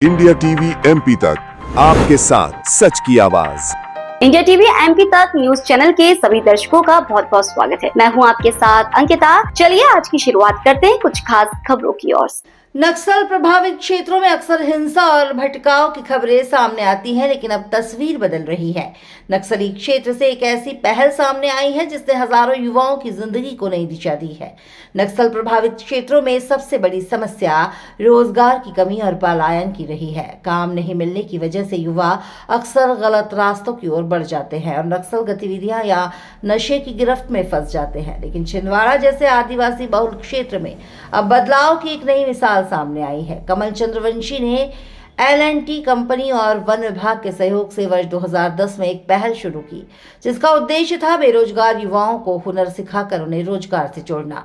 India TV MP तक आपके साथ सच की आवाज। इंडिया टीवी एमपी तक न्यूज चैनल के सभी दर्शकों का बहुत बहुत स्वागत है। मैं हूं आपके साथ अंकिता। चलिए आज की शुरुआत करते हैं कुछ खास खबरों की ओर। नक्सल प्रभावित क्षेत्रों में अक्सर हिंसा और भटकाव की खबरें सामने आती हैं, लेकिन अब तस्वीर बदल रही है। नक्सली क्षेत्र से एक ऐसी पहल सामने आई है जिसने हजारों युवाओं की जिंदगी को नई दिशा दी है। नक्सल प्रभावित क्षेत्रों में सबसे बड़ी समस्या रोजगार की कमी और पलायन की रही है। काम नहीं मिलने की वजह से युवा अक्सर गलत रास्तों की ओर बढ़ जाते हैं और नक्सल गतिविधियां या नशे की गिरफ्त में फंस जाते हैं। लेकिन छिंदवाड़ा जैसे आदिवासी बहुल क्षेत्र में अब बदलाव की एक नई मिसाल सामने आई है। कमल चंद्रवंशी ने L&T कंपनी और वन विभाग के सहयोग से वर्ष 2010 में एक पहल शुरू की, जिसका उद्देश्य था बेरोजगार युवाओं को हुनर सिखाकर उन्हें रोजगार से जोड़ना।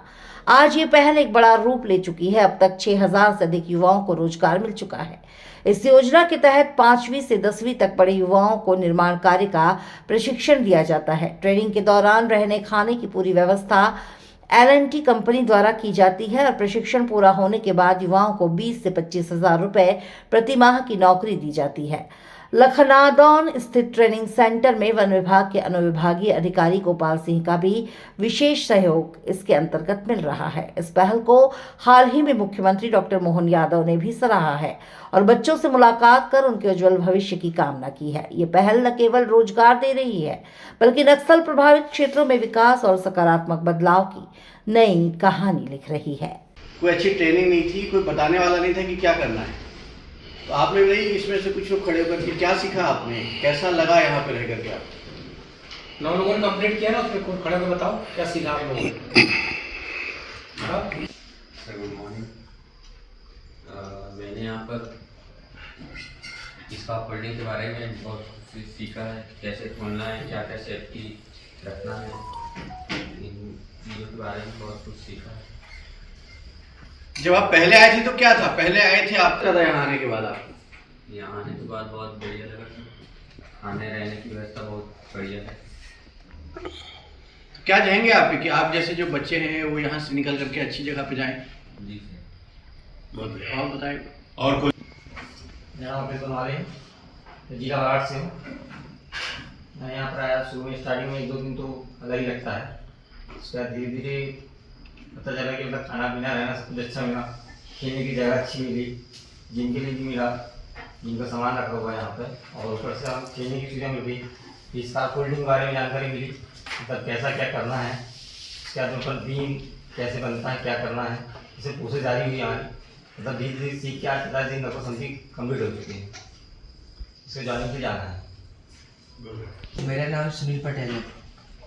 आज ये पहल एक बड़ा रूप ले चुकी है। अब तक 6000 से अधिक युवाओं को रोजगार मिल चुका है। इस योजना के तहत 5वीं से 10वीं तक पढ़े युवाओं को निर्माण कार्य का प्रशिक्षण दिया जाता है। ट्रेनिंग के दौरान रहने खाने की पूरी व्यवस्था L&T कंपनी द्वारा की जाती है और प्रशिक्षण पूरा होने के बाद युवाओं को 20 से 25 हजार रुपए प्रति माह की नौकरी दी जाती है। लखनादौन स्थित ट्रेनिंग सेंटर में वन विभाग के अनुविभागीय अधिकारी गोपाल सिंह का भी विशेष सहयोग इसके अंतर्गत मिल रहा है। इस पहल को हाल ही में मुख्यमंत्री डॉक्टर मोहन यादव ने भी सराहा है और बच्चों से मुलाकात कर उनके उज्जवल भविष्य की कामना की है। ये पहल न केवल रोजगार दे रही है, बल्कि नक्सल प्रभावित क्षेत्रों में विकास और सकारात्मक बदलाव की नई कहानी लिख रही है। कोई अच्छी ट्रेनिंग नहीं थी, कोई बताने वाला नहीं था कि क्या करना है। तो आपने नहीं, इसमें से कुछ लोग खड़े होकर के क्या सीखा आपने, कैसा लगा यहाँ पे रह करके आपको? 9 लोगों ने कंप्लीट किया ना, उसमें कोई खड़े होकर बताओ क्या सीखा आप लोगों ने। Sir good morning. मैंने यहाँ पर इसका फोल्डिंग के बारे में बहुत कुछ सीखा है, कैसे खोलना है, क्या क्या सेफ्टी रखना है, इन चीज़ों के बारे में बहुत कुछ सीखा है। जब आप पहले आए थे तो क्या था, पहले आए थे आप था यहाँ आने के बाद? आप यहाँ आने के बाद बहुत बढ़िया लगा, खाने रहने की व्यवस्था बहुत बढ़िया है। तो क्या चाहेंगे आप कि आप जैसे जो बच्चे हैं वो यहाँ से निकल करके अच्छी जगह पे जाएं? जी सर। बहुत बढ़िया। और बताएं। और कोई यहाँ पे तुम्हारे जिला आर्ट से हूँ। मैं यहाँ पर आया, शुरू में स्टार्टिंग में 1-2 दिन तो अलग ही लगता है। उसके बाद धीरे धीरे पता चला कि मतलब खाना पीना रहना सब कुछ अच्छा मिला, खेलने की जगह अच्छी मिली, जिम के लिए भी मिला, जिम का सामान रखा हुआ है यहाँ पर, और ऊपर से हम खेलने की चीज़ें मिल गई। इसका फोल्डिंग के बारे में जानकारी मिली, मतलब कैसा क्या करना है, उसके बाद ऊपर बीम कैसे बनता है, क्या करना है, इसे पूछे जारी हुई हमारी। मतलब धीरे धीरे सीख के आज 10 दिन लगभग समझी कम्प्लीट हो चुकी है। इसको जाने के जाना है। मेरा नाम सुनील पटेल है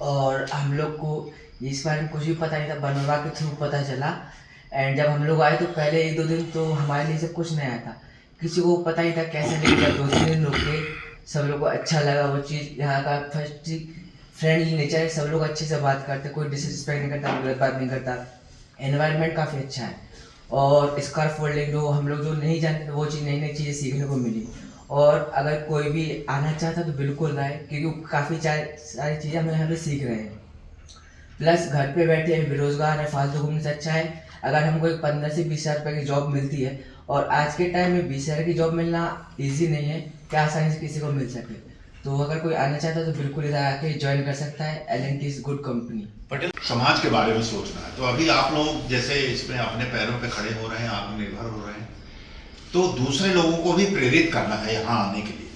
और हम लोग को इस बारे में कुछ भी पता नहीं था, बनवा के थ्रू पता चला। एंड जब हम लोग आए तो पहले 1-2 दिन तो हमारे लिए सब कुछ नया था, किसी को पता ही था कैसे लगेगा। 2-3 दिन रुके, सब लोग को अच्छा लगा वो चीज़। यहाँ का फर्स्ट फ्रेंडली नेचर है, सब लोग अच्छे से बात करते, कोई डिसरिस्पेक्ट नहीं करता, गलत बात नहीं करता। एनवायरनमेंट काफ़ी अच्छा है और स्कार्फ फोल्डिंग जो हम लोग जो नहीं जानते वो चीज़, नई नई चीज़ें सीखने को मिली। और अगर कोई भी आना चाहता तो बिल्कुल आए, क्योंकि काफ़ी सारी चीज़ें हम यहाँ पे सीख रहे हैं। प्लस घर पे बैठे बेरोजगार है, फालतू घूमने से अच्छा है अगर हमको 15 से 20 हज़ार रुपये की जॉब मिलती है। और आज के टाइम में 20 हज़ार की जॉब मिलना ईजी नहीं है कि आसानी से किसी को मिल सके। तो अगर कोई आना चाहता है तो बिल्कुल इधर आके ज्वाइन कर सकता है। L&T is good company. Patel समाज के बारे में सोचना है, तो अभी आप लोग जैसे इसमें अपने पैरों पे खड़े हो रहे हैं, आत्मनिर्भर हो रहे हैं, तो दूसरे लोगों को भी प्रेरित करना है यहाँ आने के लिए,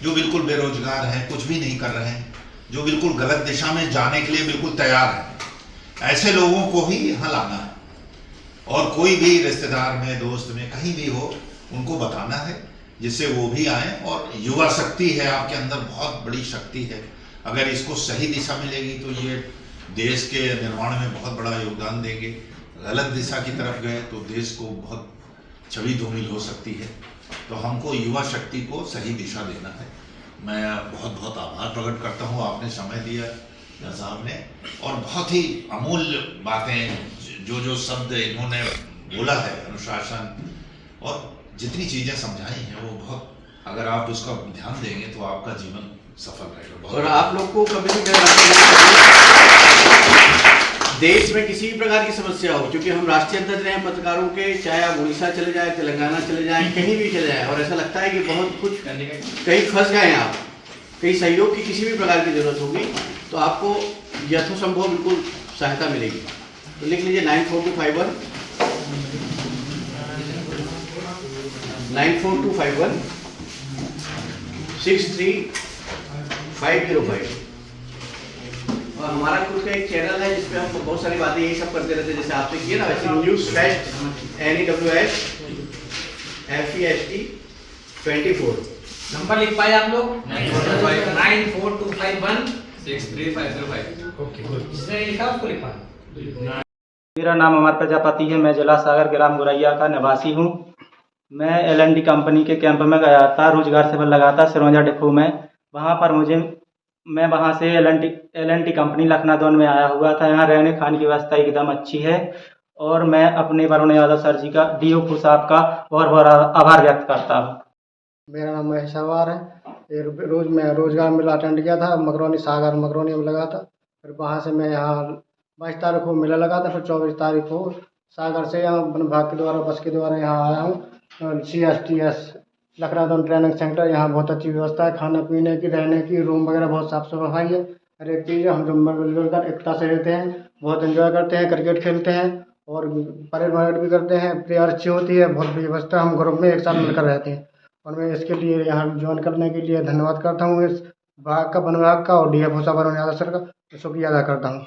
जो बिल्कुल बेरोजगार हैं, कुछ भी नहीं कर रहे हैं, जो बिल्कुल गलत दिशा में जाने के लिए बिल्कुल तैयार हैं। ऐसे लोगों को ही यहाँ लाना है और कोई भी रिश्तेदार में, दोस्त में, कहीं भी हो, उनको बताना है जिससे वो भी आए। और युवा शक्ति है आपके अंदर, बहुत बड़ी शक्ति है। अगर इसको सही दिशा मिलेगी तो ये देश के निर्माण में बहुत बड़ा योगदान देंगे। गलत दिशा की तरफ गए तो देश को बहुत छवि धूमिल हो सकती है। तो हमको युवा शक्ति को सही दिशा देना है। मैं बहुत बहुत आभार प्रकट करता हूँ, आपने समय दिया साहब ने, और बहुत ही अमूल्य बातें जो शब्द इन्होंने बोला है, अनुशासन और जितनी चीज़ें समझाई हैं वो बहुत, अगर आप उसका ध्यान देंगे तो आपका जीवन सफल रहेगा। और आप लोग को कभी भी देश में किसी भी प्रकार की समस्या हो, क्योंकि हम राष्ट्रीय अध्यक्ष रहे हैं पत्रकारों के, चाहे आप उड़ीसा चले जाए, तेलंगाना चले जाए, कहीं भी चले जाए, और ऐसा लगता है कि बहुत कुछ कहीं फंस गए हैं आप, कहीं सहयोग की किसी भी प्रकार की जरूरत होगी तो आपको यथोसंभव बिल्कुल सहायता मिलेगी। तो लिख लीजिए 94251 63505। और हमारा खुद का एक चैनल है जिसपे हम बहुत सारी बातें यही सब करते रहते हैं, जैसे आपने किया ना वैसे news fest NEWS FEST 24। Number लिख पाए आप लोग? 94251 ओके गुड। जिसने लिखा उसको लिख पाए। मेरा नाम अमर प्रजापति है। मैं जिला सागर ग्राम गुरैया का निवासी हूँ। मैं L&T कंपनी के कैंप में गया था, रोजगार सेवा लगा था सिरौंजा डिपो में। वहाँ पर मैं वहाँ से L&T कंपनी लखनऊ में आया हुआ था। यहाँ रहने खाने की व्यवस्था एकदम अच्छी है और मैं अपने वरुण यादव सर जी का DO साहब का बहुत बहुत आभार व्यक्त करता हूँ। मेरा नाम महेश सवार है। मैं रोजगार मेला अटेंड किया था, सागर मकरोनी में लगा था। फिर वहाँ से मैं यहाँ 22 तारीख को मेला लगा था, फिर 24 तारीख को सागर से यहाँ वन विभाग के द्वारा बस के द्वारा यहाँ आया हूँ। CSTS लखनऊ ट्रेनिंग सेंटर, यहाँ बहुत अच्छी व्यवस्था है, खाने पीने की, रहने की, रूम वगैरह बहुत साफ सफाई है, हर एक चीज़ है। हम मिलजुल कर एकता से रहते हैं, बहुत एंजॉय करते हैं, क्रिकेट खेलते हैं और परेड भी करते हैं। प्रेयर अच्छी होती है, बहुत व्यवस्था, हम ग्रुप में एक साथ मिलकर रहते हैं। और मैं इसके लिए यहाँ ज्वाइन करने के लिए धन्यवाद करता हूँ इस विभाग का, वन विभाग का और DFO साहब वरुण यादव सर का शुक्रिया अदा करता हूँ।